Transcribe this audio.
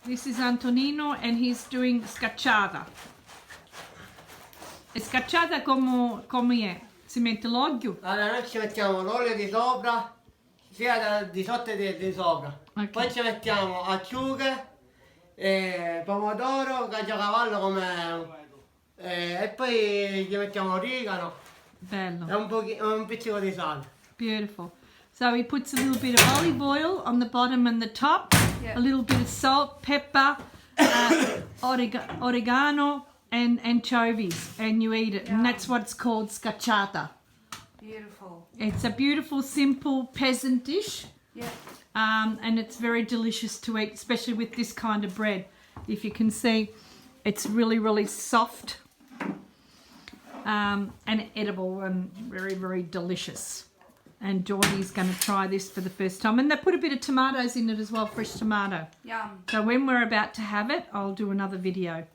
This is Antonino and he's doing scacciata. E scacciata come è? Si mette l'olio? Allora noi ci mettiamo l'olio di sopra, sia di sotto e di sopra. Ok. Poi ci mettiamo acciughe, pomodoro, caciocavallo come... e poi gli mettiamo origano Bello. e un pizzico di sale. Beautiful. So he puts a little bit of olive oil on the bottom and the top, Yeah. a little bit of salt, pepper, oregano and anchovies, and you eat it. And that's what's called scacciata. Beautiful. It's a beautiful, simple peasant dish, Yeah. and it's very delicious to eat, especially with this kind of bread. If you can see, it's really, really soft and edible and very, very delicious. And Geordie's going to try this for the first time. And they put a bit of tomatoes in it as well, fresh tomato. Yum. So when we're about to have it, I'll do another video.